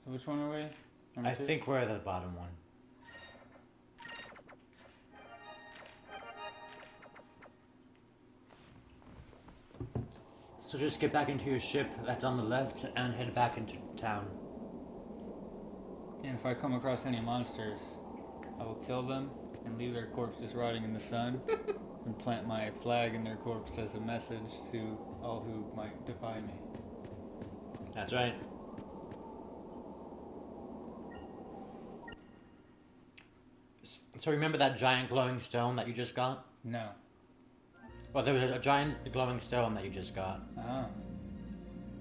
Which one are we? I think we're the bottom one. So just get back into your ship that's on the left and head back into town. And if I come across any monsters, I will kill them and leave their corpses rotting in the sun and plant my flag in their corpse as a message to all who might defy me. That's right. So remember that giant glowing stone that you just got? No. Well, there was a giant glowing stone that you just got. Oh.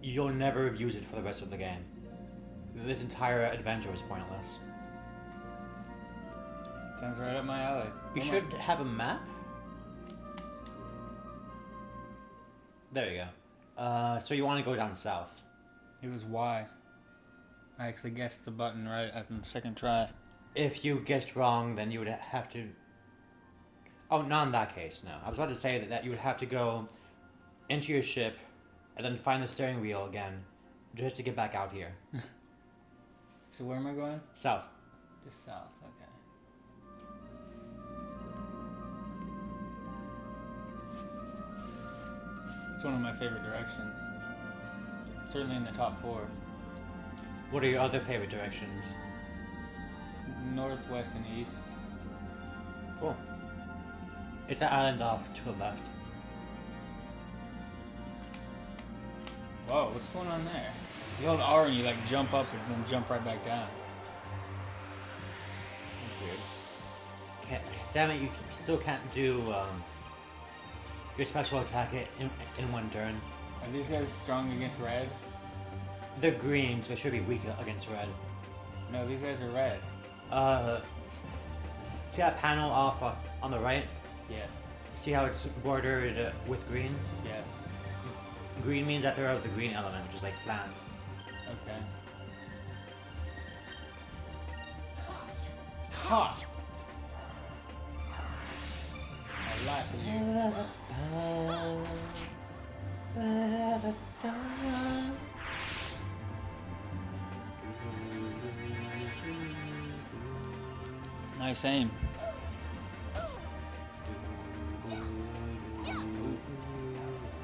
You'll never use it for the rest of the game. This entire adventure was pointless. Sounds right up my alley. You should have a map. There you go. So you want to go down south. It was Y. I actually guessed the button right at the second try. If you guessed wrong, then you would have to... Oh, not in that case, no. I was about to say that you would have to go into your ship and then find the steering wheel again just to get back out here. So where am I going? South. Just south, okay. It's one of my favorite directions. Certainly in the top 4. What are your other favorite directions? North, west, and east. Cool. It's that island off to the left. Whoa, what's going on there? You hold R and you like jump up and then jump right back down. That's weird. Damn it, you still can't do your special attack in one turn. Are these guys strong against red? They're green, so it should be weak against red. No, these guys are red. See that panel off on the right? Yes. See how it's bordered with green? Yes. Green means that they're of the green element, which is like plant. Okay. Ha! I laugh at you. Nice aim.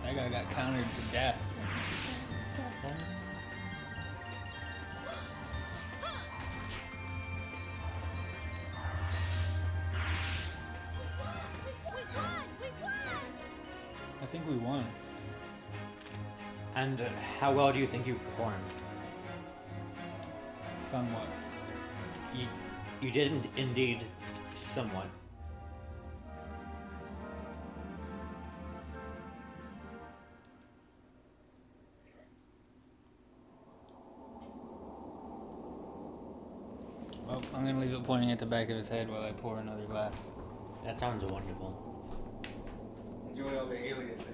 That guy got countered to death. I think we won. And how well do you think you performed? Somewhat. You did indeed somewhat. Well, I'm gonna leave it pointing at the back of his head while I pour another glass. That sounds wonderful. Enjoy all the aliases.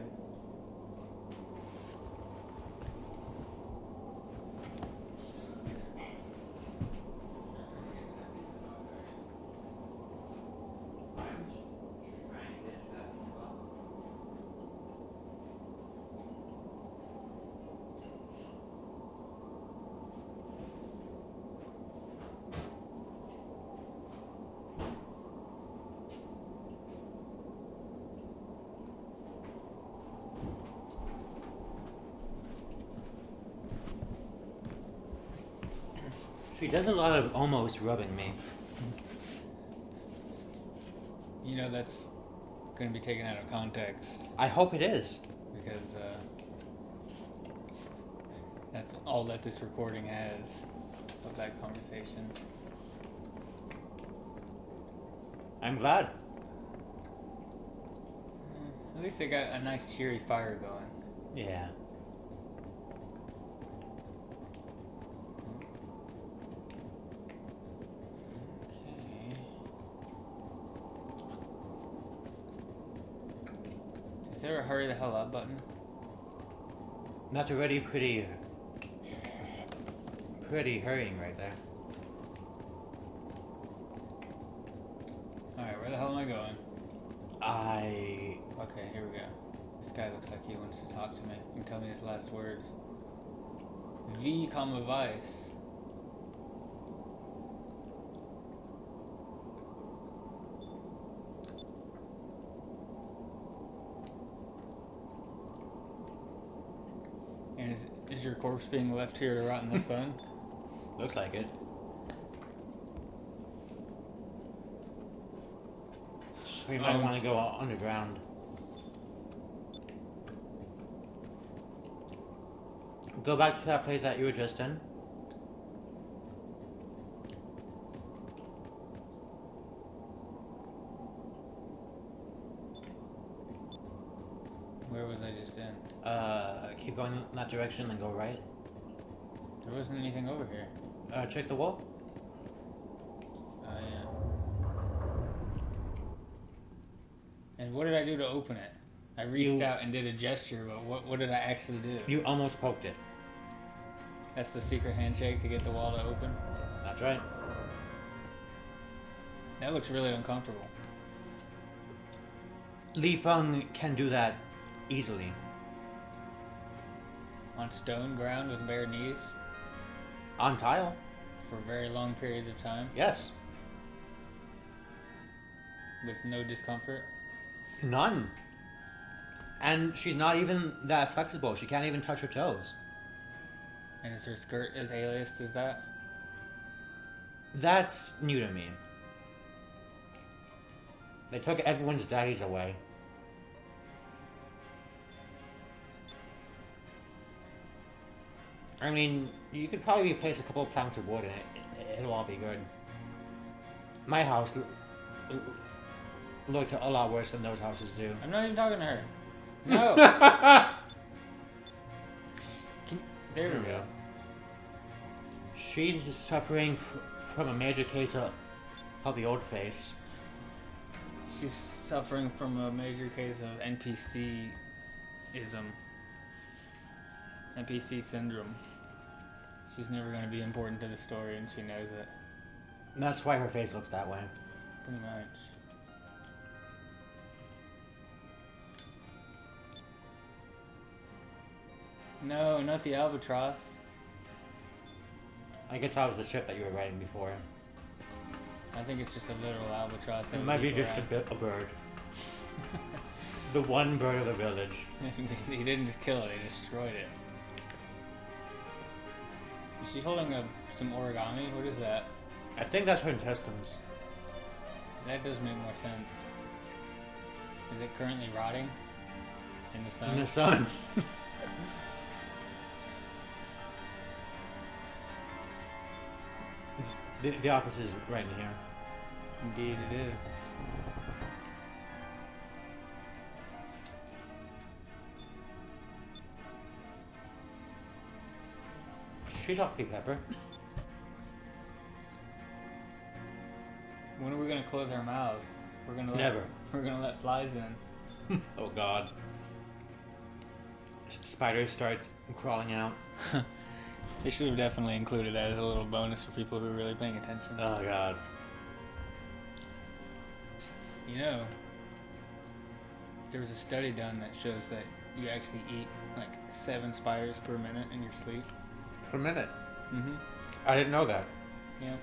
She does a lot of almost rubbing me. You know that's going to be taken out of context I hope it is. because that's all that this recording has of that conversation. I'm glad. At least they got a nice cheery fire going. Yeah. Okay. Is there a hurry the hell up button? That's already pretty hurrying right there. Alright, where the hell am I going? Okay, here we go. This guy looks like he wants to talk to me and tell me his last words. V, comma, vice. And is your corpse being left here to rot in the sun? Looks like it. So you might want to go underground. Go back to that place that you were just in. Where was I just in? Keep going in that direction, then go right. There wasn't anything over here. Check the wall. Yeah. And what did I do to open it? I reached out and did a gesture, but what did I actually do? You almost poked it. That's the secret handshake to get the wall to open? That's right. That looks really uncomfortable. Li Feng can do that easily. On stone ground with bare knees? On tile? For very long periods of time? Yes. With no discomfort? None. And she's not even that flexible. She can't even touch her toes. And is her skirt as aliased as that? That's new to me. They took everyone's daddies away. I mean, you could probably replace a couple of planks of wood and it'll all be good. My house looked a lot worse than those houses do. I'm not even talking to her. No! There we go. She's suffering from a major case of the old face. She's suffering from a major case of NPC-ism. NPC syndrome. She's never going to be important to the story, and she knows it. And that's why her face looks that way. Pretty much. No, not the albatross. I guess that was the ship that you were riding before. I think it's just a literal albatross. It might be just a bird. The one bird of the village. He didn't just kill it, he destroyed it. Is she holding some origami? What is that? I think that's her intestines. That does make more sense. Is it currently rotting? In the sun? In the sun. The office is right in here. Indeed it is. She's awfully pepper. When are we gonna close our mouths? We're gonna Never. We're gonna let flies in. Oh God. Spiders start crawling out. They should have definitely included that as a little bonus for people who are really paying attention. Oh God. You know, there was a study done that shows that you actually eat like 7 spiders per minute in your sleep. Per minute? Mm-hmm. I didn't know that. Yeah.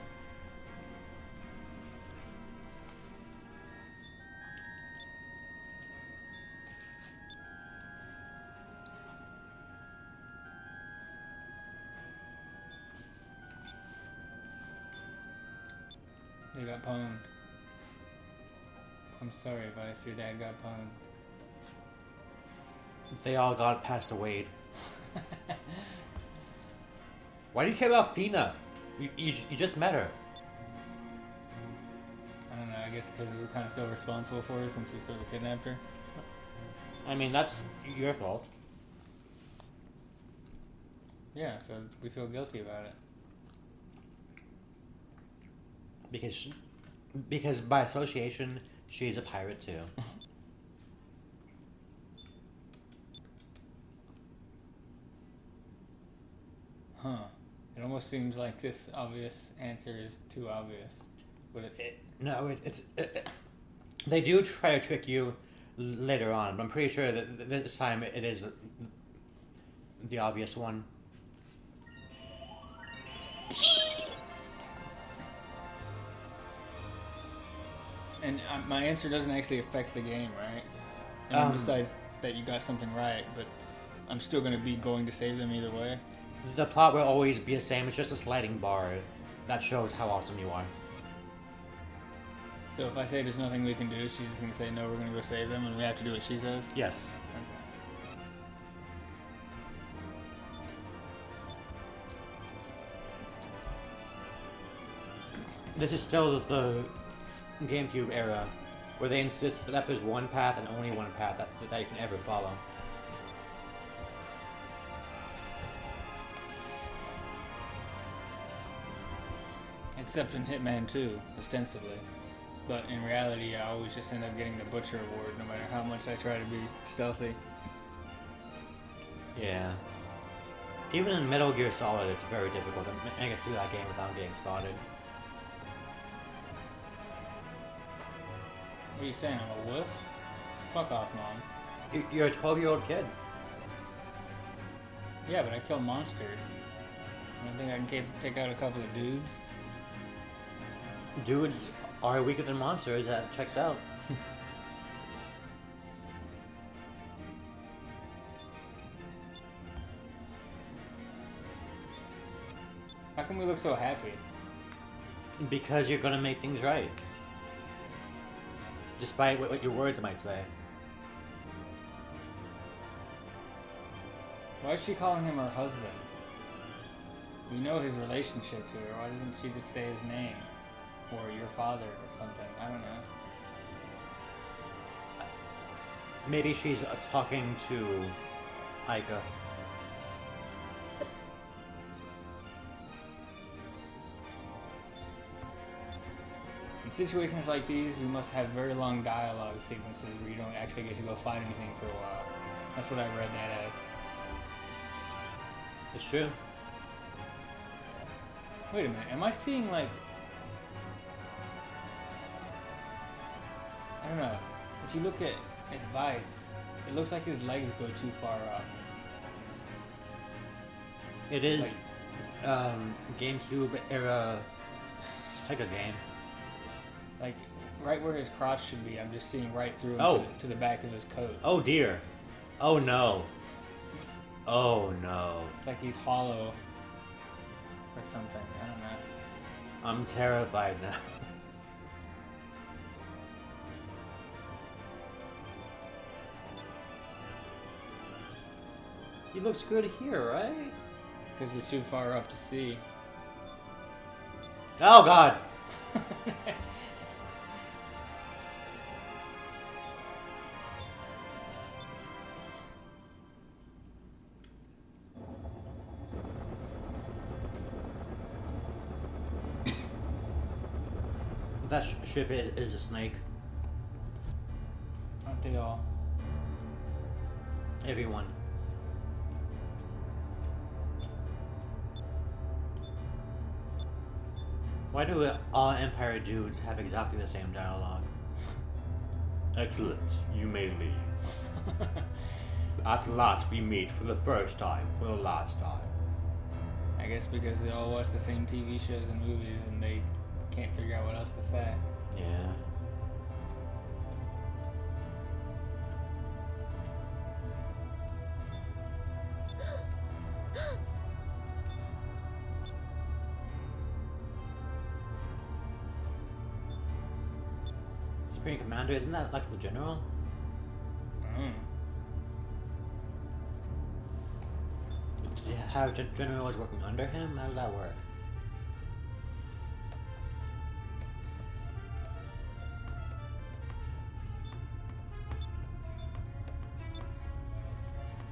They got pwned. I'm sorry, but if your dad got pwned. They all got passed away. Why do you care about Fina? You just met her. I don't know, I guess because we kind of feel responsible for her since we sort of kidnapped her. I mean, that's your fault. Yeah, so we feel guilty about it. Because by association, she's a pirate too. Huh. It almost seems like this obvious answer is too obvious. But They do try to trick you later on, but I'm pretty sure that this time it is the obvious one. And my answer doesn't actually affect the game, right? I mean, besides that you got something right, but I'm still gonna be going to save them either way. The plot will always be the same. It's just a sliding bar that shows how awesome you are. So if I say there's nothing we can do, she's just gonna say no. We're gonna go save them, and we have to do what she says. Yes. This is still the GameCube era, where they insist that there's one path and only one path that you can ever follow. Except in Hitman 2, ostensibly. But in reality, I always just end up getting the Butcher Award, no matter how much I try to be stealthy. Yeah. Even in Metal Gear Solid, it's very difficult to make it through that game without getting spotted. What are you saying, I'm a wuss? Fuck off, Mom. You're a 12-year-old kid. Yeah, but I kill monsters. I don't think I can take out a couple of dudes. Dudes are weaker than monsters. That checks out. How come we look so happy? Because you're gonna make things right. Despite what your words might say. Why is she calling him her husband? We know his relationship to her. Why doesn't she just say his name? Or your father or something? I don't know. Maybe she's talking to Aika. In situations like these, we must have very long dialogue sequences where you don't actually get to go find anything for a while. That's what I read that as. It's true. Wait a minute, am I seeing like... I don't know. If you look at Vice, it looks like his legs go too far up. It is GameCube era Sega game. Like, right where his crotch should be, I'm just seeing right through him Oh. to the back of his coat. Oh dear. Oh no. Oh no. It's like he's hollow or something. I don't know. I'm terrified now. He looks good here, right? Because we're too far up to see. Oh god! That ship is a snake. Aren't they all? Everyone. Why do all Empire dudes have exactly the same dialogue? Excellent, you may leave. At last we meet for the first time, for the last time. I guess because they all watch the same TV shows and movies and they can't figure out what else to say. Yeah. Supreme Commander, isn't that like the general? Mm. Does he have generals working under him? How does that work?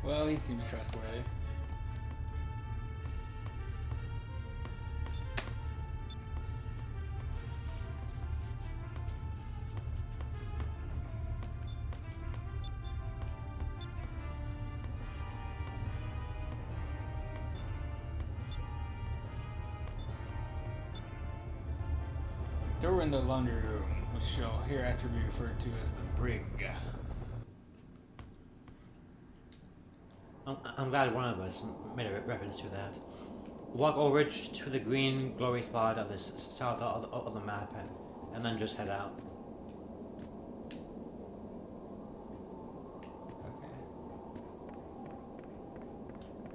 Well, he seems trustworthy. Door in the laundry room, which shall hereafter be referred to as the brig. I'm glad one of us made a reference to that. Walk over to the green glory spot of the south of the map and then just head out. Okay.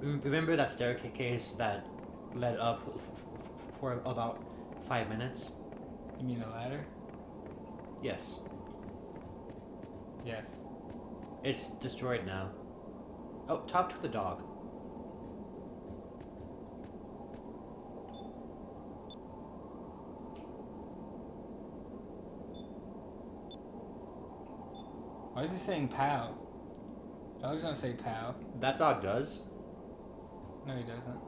Remember that staircase that led up for about 5 minutes? You mean the ladder? Yes. Yes. It's destroyed now. Oh, talk to the dog. Why is he saying pow? Dogs don't say pow. That dog does. No, he doesn't.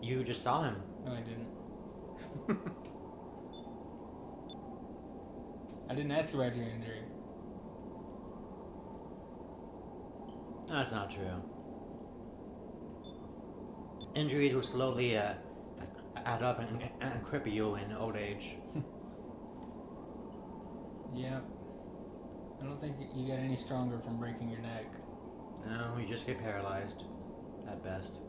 You just saw him. No, I didn't. I didn't ask about your injury. That's not true. Injuries will slowly add up and cripple you in old age. Yeah. I don't think you get any stronger from breaking your neck. No, you just get paralyzed, at best.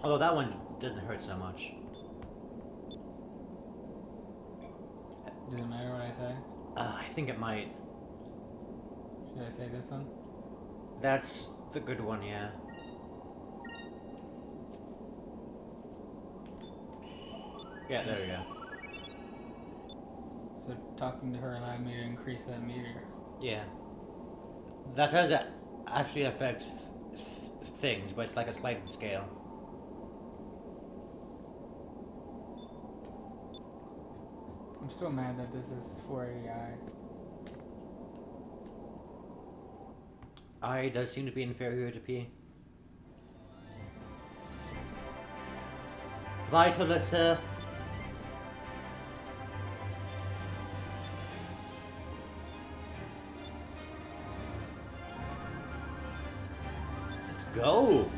Although that one doesn't hurt so much. Does it matter what I say? I think it might. Should I say this one? That's the good one, yeah. Yeah, there we go. So talking to her allowed me to increase that meter. Yeah. That does actually affect things, but it's like a sliding scale. I'm still mad that this is 480i. I does seem to be inferior to P. Vitalissa. Let's go.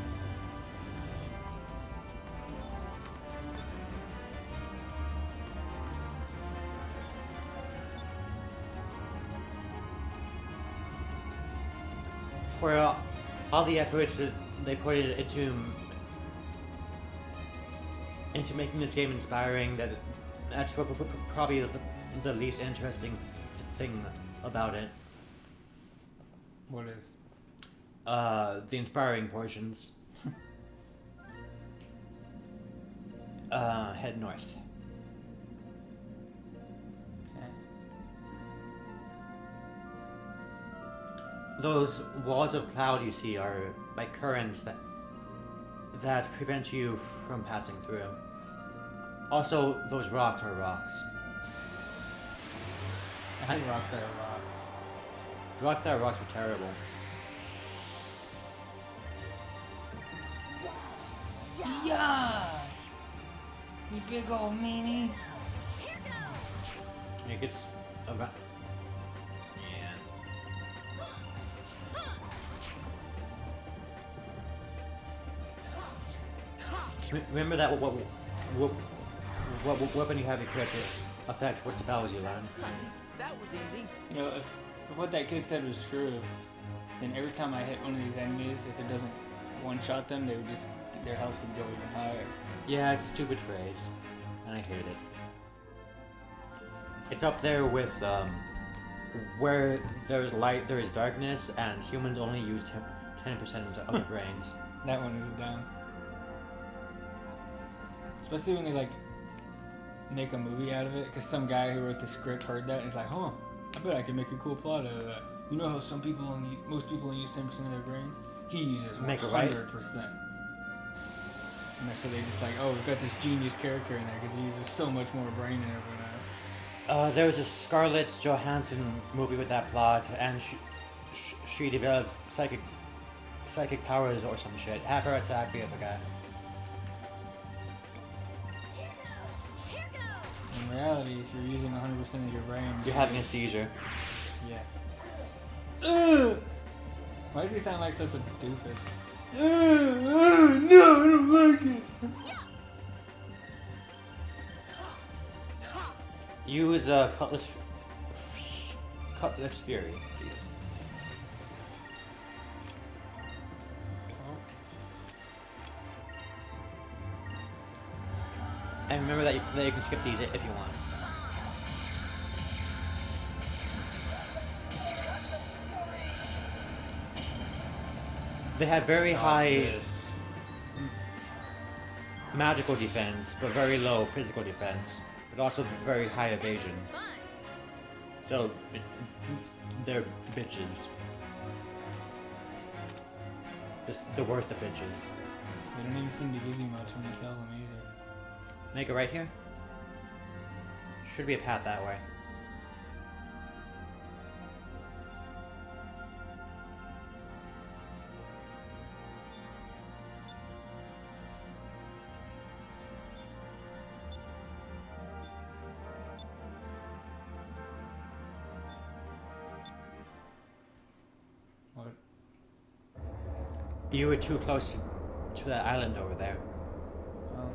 For all the efforts that they put into making this game inspiring, that's probably the least interesting thing about it. What is? The inspiring portions. Head north. Okay. Those walls of cloud you see are like currents that prevent you from passing through. Also, those rocks are rocks. I hate rocks that are rocks. Rocks that are rocks are terrible. Yeah! You big old meanie. It gets about. Yeah. Remember that what weapon you have equipped affects what spells you learn. That was easy. You know, if what that kid said was true, then every time I hit one of these enemies, if it doesn't one-shot them, they would just, their health would go even higher. Yeah, it's a stupid phrase, and I hate it. It's up there with where there's light, there is darkness, and humans only use 10% of their brains. That one is dumb. Especially when they like make a movie out of it, because some guy who wrote the script heard that and is like, huh, I bet I can make a cool plot out of that. You know how most people only use 10% of their brains? He uses 100%. Make it right. And so they just like, oh, we've got this genius character in there because he uses so much more brain than everyone else. There was a Scarlett Johansson movie with that plot, and she developed psychic powers or some shit. Have her attack the other guy. In reality, if you're using 100% of your brain, You're having a seizure. Yes. Ugh! Why does he sound like such a doofus? No, I don't like it. Use Cutlass Fury. Jeez. And remember that you can skip these if you want. They have very Stop high this. magical defense, but very low physical defense, but also very high evasion. So they're bitches. Just the worst of bitches. They don't even seem to give you much when you kill them either. Make it right here? Should be a path that way. What? You were too close to that island over there. Oh.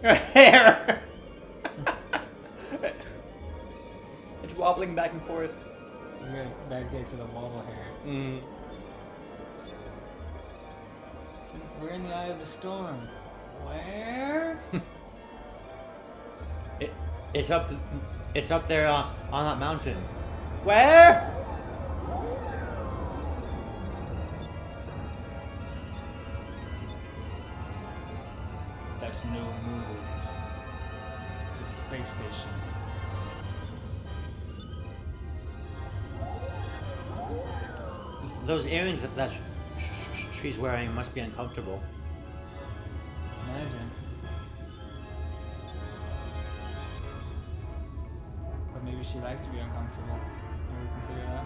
Am Hair! It's wobbling back and forth. He's got a bad case of the wobble hair. Mm. We're in the eye of the storm. Where? It's up there on that mountain. Where? That's no moon. It's a space station. Those earrings that she's wearing must be uncomfortable. Imagine. But maybe she likes to be uncomfortable. Ever consider that?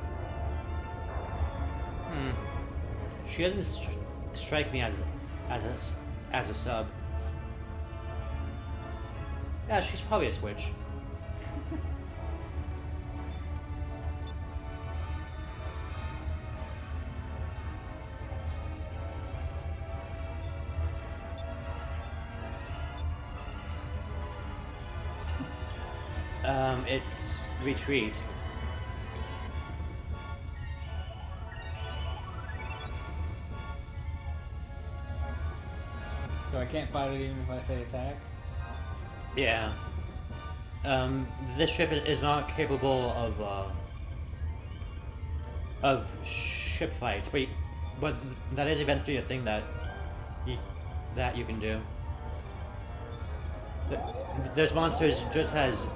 She doesn't strike me as a sub. Yeah, she's probably a switch. It's retreat. So I can't fight it even if I say attack? Yeah. This ship is not capable of ship fights, but that is eventually a thing that you can do. There's monsters just as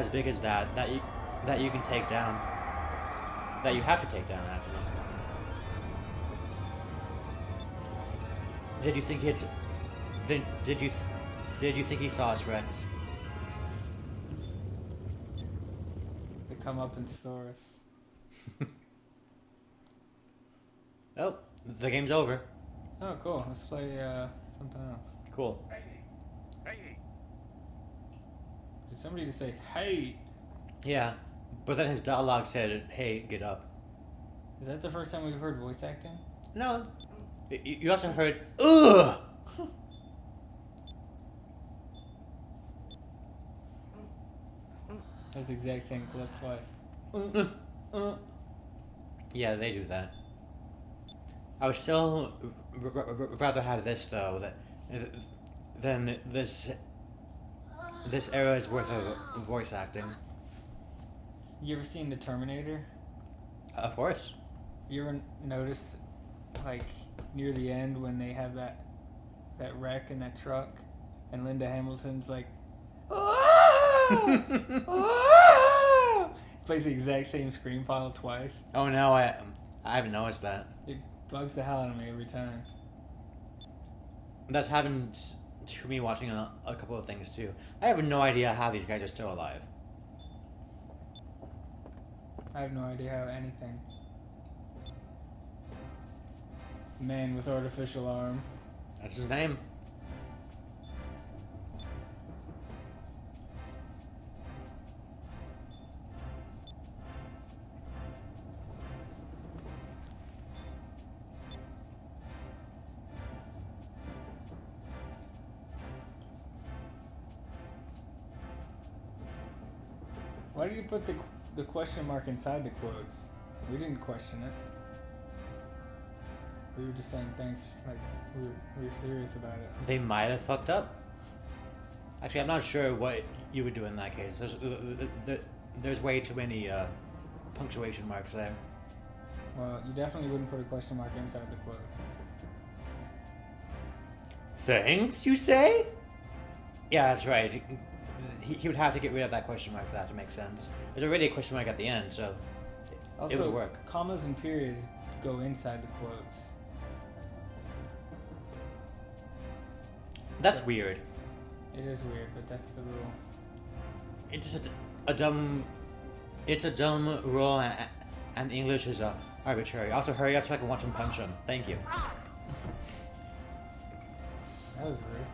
big as that you can take down. That you have to take down, actually. Did you think he saw us, Rex? They come up in stores. Oh, the game's over. Oh, cool. Let's play something else. Cool. Did somebody just say, hey? Yeah, but then his dialogue said, "Hey, get up." Is that the first time we've heard voice acting? No, you also heard, "Ugh." That's the exact same clip twice. Yeah, they do that. I would still rather have this though than this era's worth of voice acting. You ever seen The Terminator? Of course. You ever noticed, like, near the end when they have that wreck in that truck, and Linda Hamilton's like, "Ah! Ah!" Plays the exact same scream file twice. Oh no, I haven't noticed that. It bugs the hell out of me every time. That's happened to me watching a couple of things too. I have no idea how these guys are still alive. I have no idea how anything. Man with artificial arm. That's his name. Why did you put the question mark inside the quotes? We didn't question it. We were just saying thanks, like we were serious about it. They might have fucked up. Actually, I'm not sure what you would do in that case. there's way too many punctuation marks there. Well, you definitely wouldn't put a question mark inside the quote. Thanks, you say? Yeah, that's right. He would have to get rid of that question mark for that to make sense. There's already a question mark at the end, so it would work. Commas and periods go inside the quotes. That's weird. It is weird, but that's the rule. It's just a dumb. It's a dumb rule, and English is arbitrary. Also, hurry up so I can watch him punch him. Thank you. That was rude.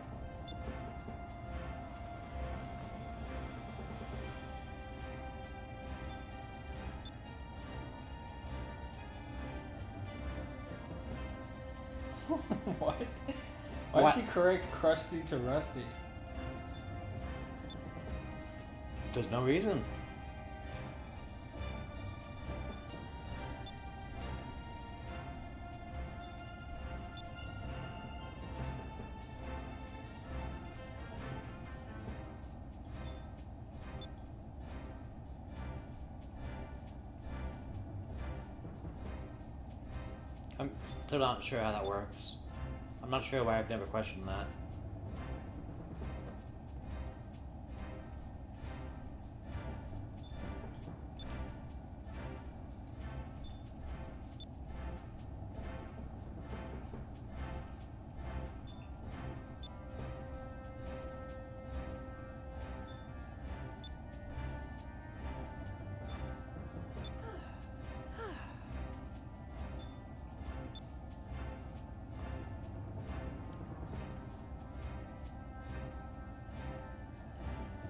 What? Why What? did she correct Krusty to Rusty? There's no reason. I'm still not sure how that works. I'm not sure why I've never questioned that.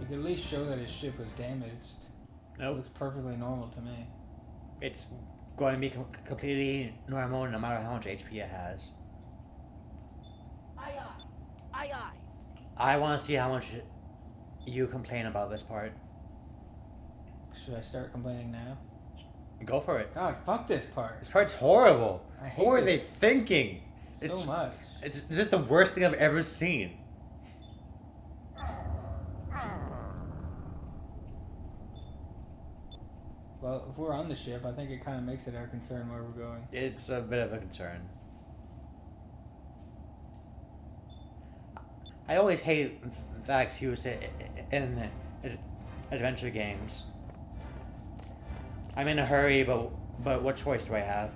You could at least show that his ship was damaged. It Nope. looks perfectly normal to me. It's going to be completely normal no matter how much HP it has. Aye, aye. Aye, aye. I want to see how much you complain about this part. Should I start complaining now? Go for it. God, fuck this part. This part's horrible. I hate What were this they thinking? so much. It's just the worst thing I've ever seen. Well, if we're on the ship, I think it kind of makes it our concern where we're going. It's a bit of a concern. I always hate that excuse in adventure games. I'm in a hurry, but what choice do I have?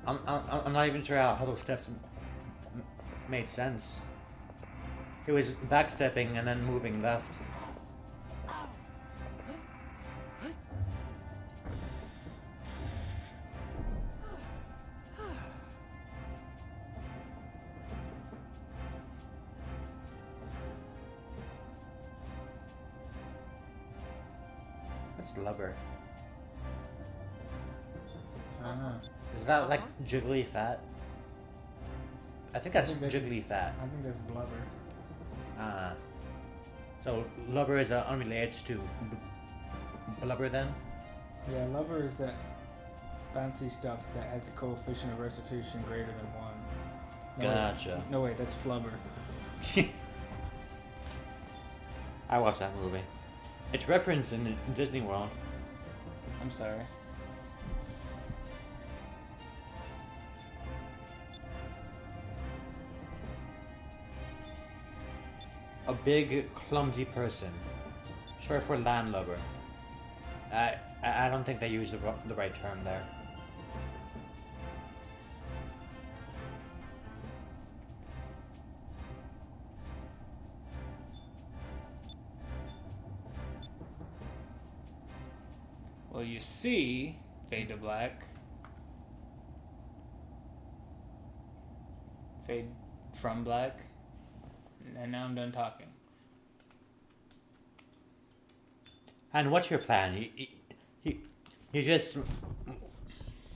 I'm not even sure how those steps made sense. It was backstepping and then moving left. That's lubber. I don't know. Is that like jiggly fat? I think that's think that's- jiggly fat. I think that's blubber. So lubber is unrelated to blubber then? Yeah, lubber is that bouncy stuff that has a coefficient of restitution greater than 1. No, Gotcha. No, wait, that's flubber. I watched that movie. It's referenced in Disney World. I'm sorry. A big, clumsy person. Short for landlubber. I don't think they used the right term there. Well, you see, fade to black. Fade from black. And now I'm done talking. And what's your plan? You just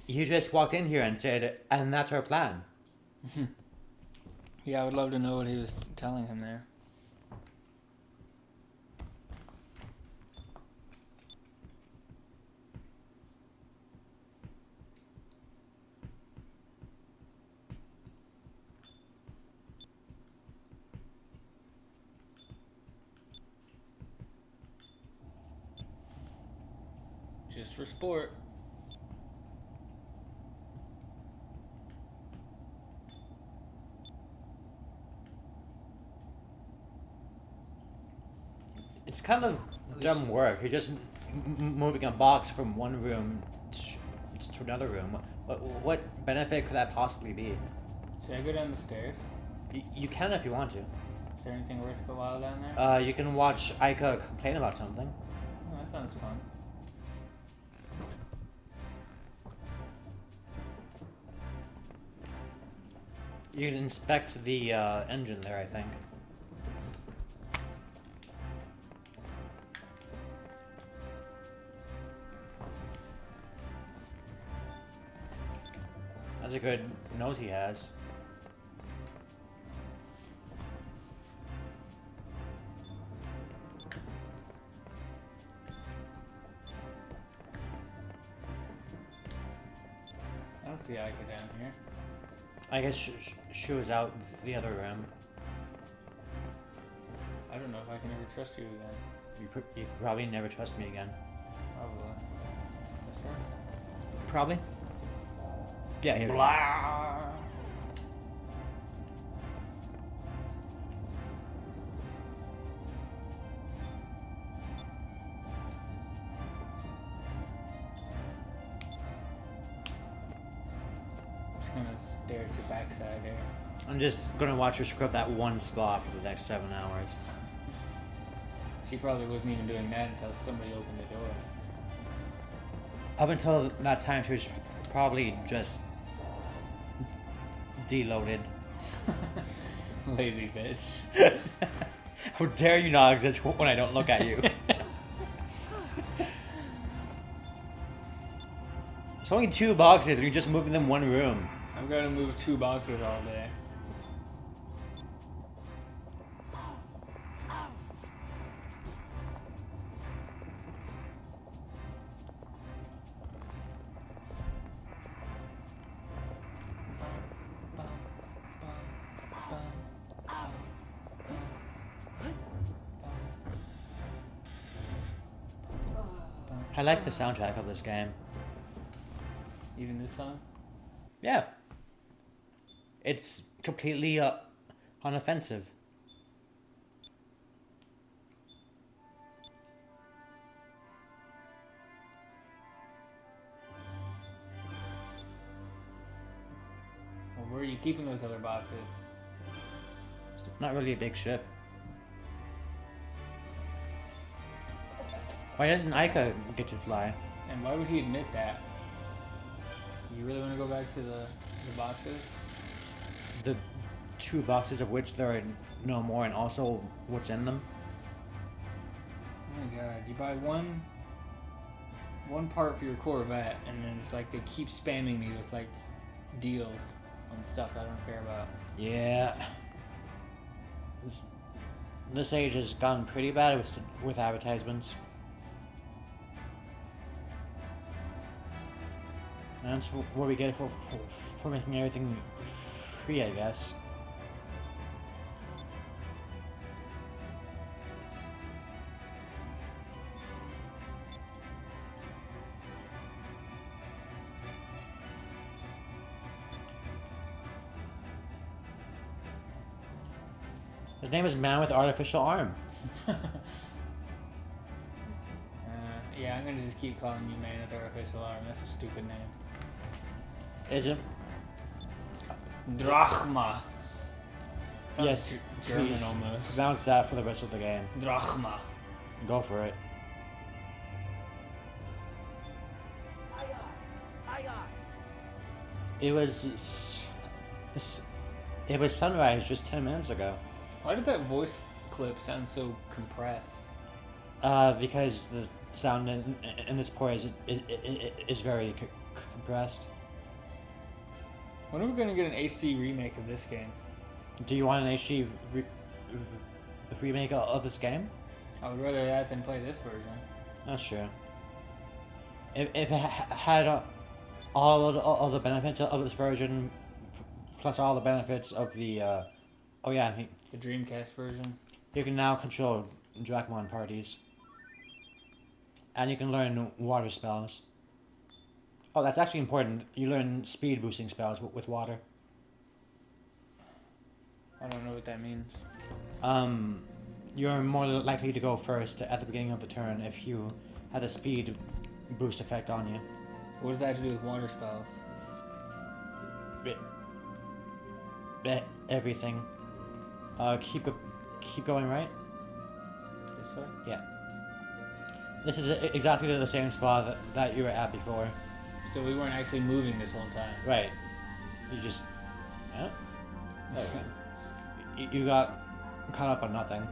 You just walked in here and said, and that's our plan. Yeah, I would love to know what he was telling him there. Just for sport. It's kind of dumb work. You're just moving a box from one room to another room. What benefit could that possibly be? Should I go down the stairs? You can if you want to. Is there anything worth a while down there? You can watch Aika complain about something. Oh, that sounds fun. You can inspect the engine there, I think. That's a good nose he has. I don't see Ica down here. I guess she was out the other room. I don't know if I can ever trust you again. You could probably never trust me again. Probably. Yes, sir. Probably? Yeah, here. Blah. Just gonna stare at your backside here. I'm just gonna watch her scrub that one spot for the next 7 hours. She probably wasn't even doing that until somebody opened the door. Up until that time, she was probably just deloaded. Lazy bitch. How dare you not exist when I don't look at you? It's only 2 boxes and you're just moving them one room. I'm gonna move 2 boxes all day. I like the soundtrack of this game. Even this song? Yeah. It's completely unoffensive. Well, where are you keeping those other boxes? It's not really a big ship. Why doesn't Aika get to fly? And why would he admit that? You really want to go back to the boxes? The 2 boxes of which there are no more, and also what's in them. Oh my god, you buy one part for your Corvette, and then it's like they keep spamming me with like deals on stuff I don't care about. Yeah. This age has gone pretty bad with advertisements. And that's what we get for making everything free, I guess. His name is Man with Artificial Arm. Yeah, I'm gonna just keep calling you Man with Artificial Arm. That's a stupid name. Isn't? Drachma. Sounds Yes, German please almost. pronounce that for the rest of the game. Drachma. Go for it. It was sunrise just 10 minutes ago. Why did that voice clip sound so compressed? Because the sound in this port is very compressed. When are we gonna get an HD remake of this game? Do you want an HD remake of this game? I would rather that than play this version. That's true. If it had all the benefits of this version, plus all the benefits of the, oh yeah, The Dreamcast version. you can now control Dracmon parties. And you can learn water spells. Oh, that's actually important. You learn speed boosting spells with water. I don't know what that means. You're more likely to go first at the beginning of the turn if you had a speed boost effect on you. What does that have to do with water spells? Everything. Keep going, right? This way? Yeah. This is exactly the same spot that you were at before. So we weren't actually moving this whole time. Right. You just... Yeah? There we go. You got caught up on nothing.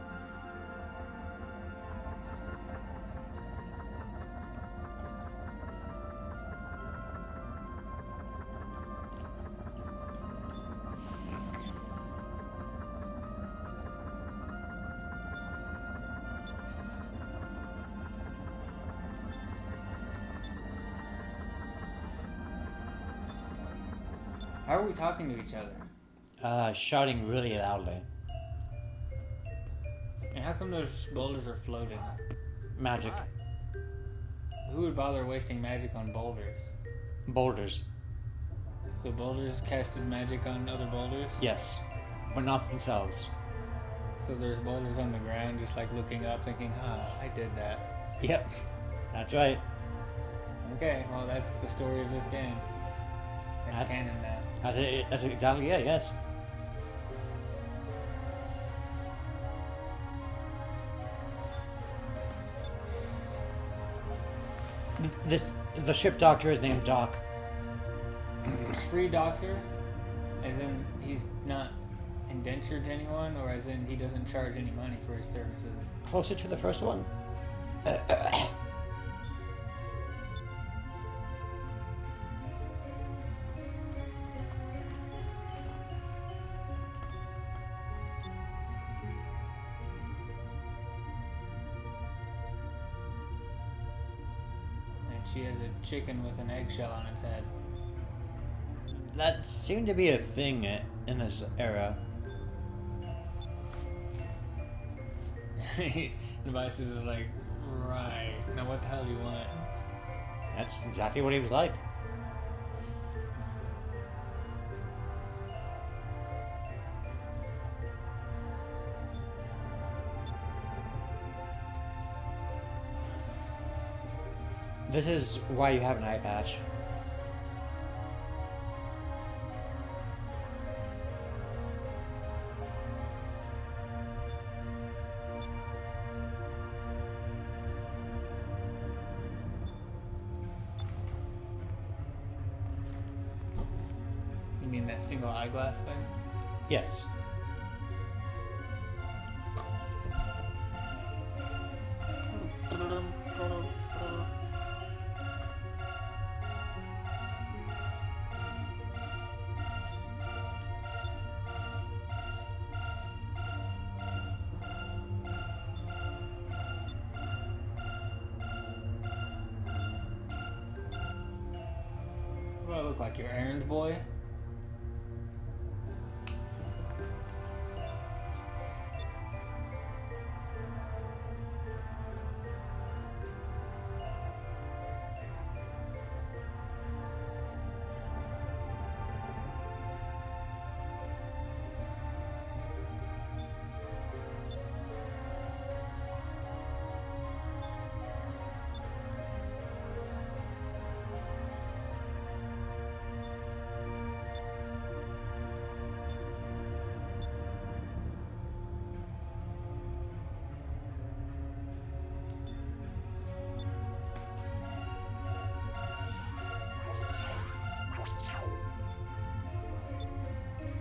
How are we talking to each other? Shouting really loudly. And how come those boulders are floating? Magic. Who would bother wasting magic on boulders? Boulders. So boulders casted magic on other boulders? Yes. But not themselves. So there's boulders on the ground just like looking up thinking, I did that. Yep. That's right. Okay, well that's the story of this game. That's canon now. That's exactly it, yes. The ship doctor is named Doc. He's a free doctor? As in he's not indentured to anyone, or as in he doesn't charge any money for his services? Closer to the first one. She has a chicken with an eggshell on its head. That seemed to be a thing in this era. Devices is like, right. Now what the hell do you want? That's exactly what he was like. This is why you have an eye patch. You mean that single eyeglass thing? Yes. What do I look like, your errand boy?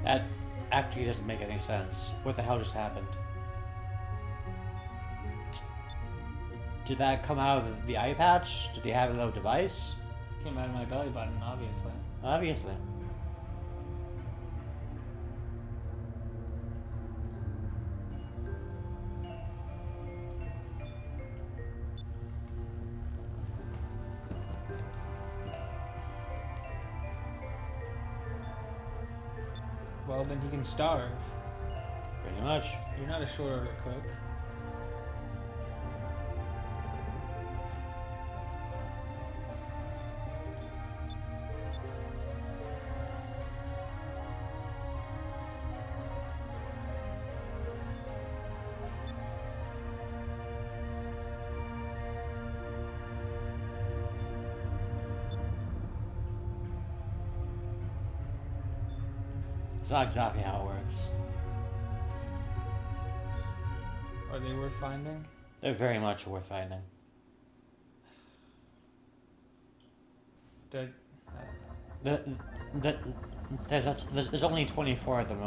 That actually doesn't make any sense. What the hell just happened? Did that come out of the eye patch? Did he have a little device? Came out of my belly button, obviously. Obviously. Well, then he can starve. Pretty much. You're not a short order cook. It's not exactly how it works. Are they worth finding? They're very much worth finding. Did There's only 24 of them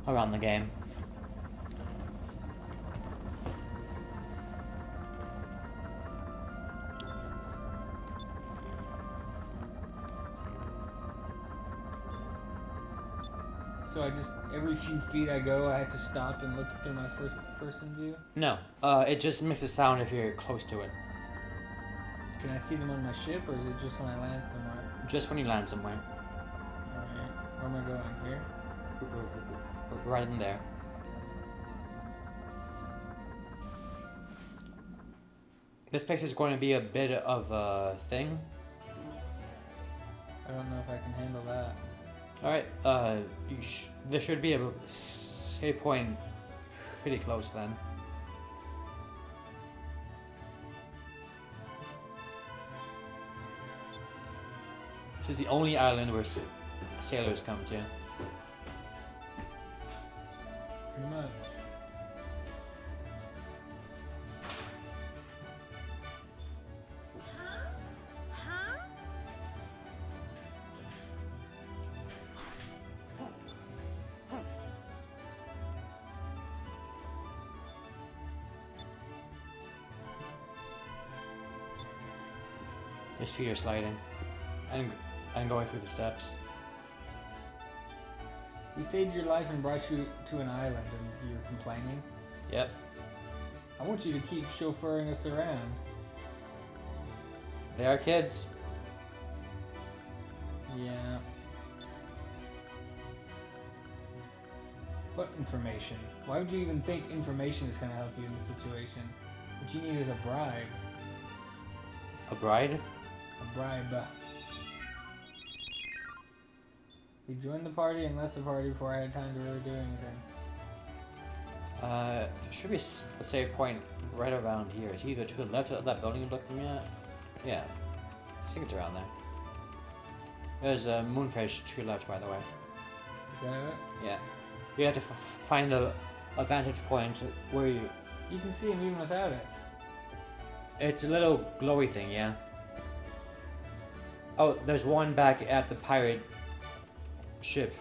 around the game. So I just, every few feet I go, I have to stop and look through my first person view? No, it just makes a sound if you're close to it. Can I see them on my ship, or is it just when I land somewhere? Just when you land somewhere. Alright. Where am I going? Here? Right in there. This place is going to be a bit of a thing. I don't know if I can handle that. Alright, there should be a save point pretty close then. This is the only island where sailors come to. Pretty much. His feet are sliding and going through the steps. We saved your life and brought you to an island, and you're complaining? Yep. I want you to keep chauffeuring us around. They are kids. Yeah. What information? Why would you even think information is going to help you in this situation? What you need is a bribe. A bride? A bribe. You joined the party and left the party before I had time to really do anything. There should be a save point right around here. It's either to the left of that building you're looking at. Yeah. I think it's around there. There's a moonfish to your left, by the way. Is that it? Yeah. You have to find a vantage point where you... You can see him even without it. It's a little glowy thing, yeah. Oh, there's one back at the pirate ship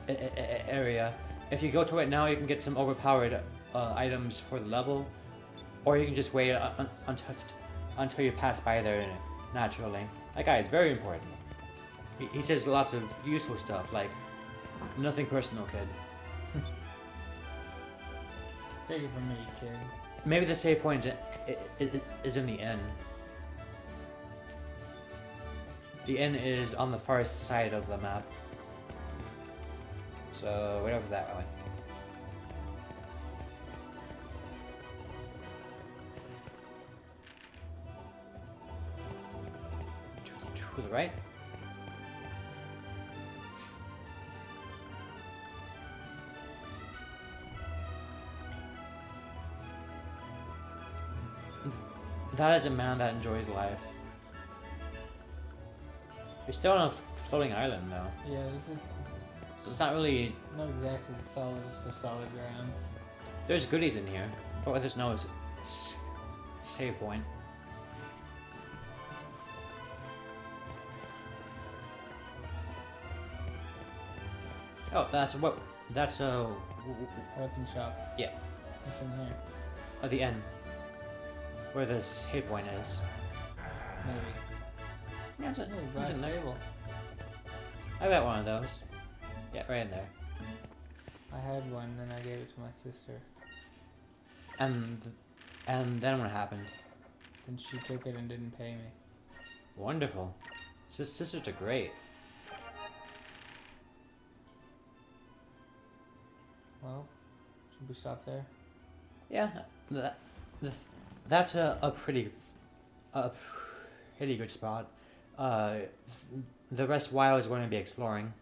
area. If you go to it now, you can get some overpowered items for the level, or you can just wait until you pass by there naturally. That guy is very important. He says lots of useful stuff, like, nothing personal, kid. Take it from me, kid. Maybe the save point is in the inn. The inn is on the far side of the map. So, wait over that way. To the right? That is a man that enjoys life. You're still on a floating island, though. Yeah, this is So it's not really... not exactly solid, just solid grounds. There's goodies in here, but there's no save point. Oh, that's a... Weapon shop. Yeah. What's in here? At the end. Where the save point is. Maybe. Yeah, it's, Oh, it's glass in there. table. I got one of those. Yeah, right in there. I had one, then I gave it to my sister. And then what happened? Then she took it and didn't pay me. Wonderful. Sisters are great. Well, should we stop there? Yeah, that's a pretty good spot. The rest, while is going to be exploring.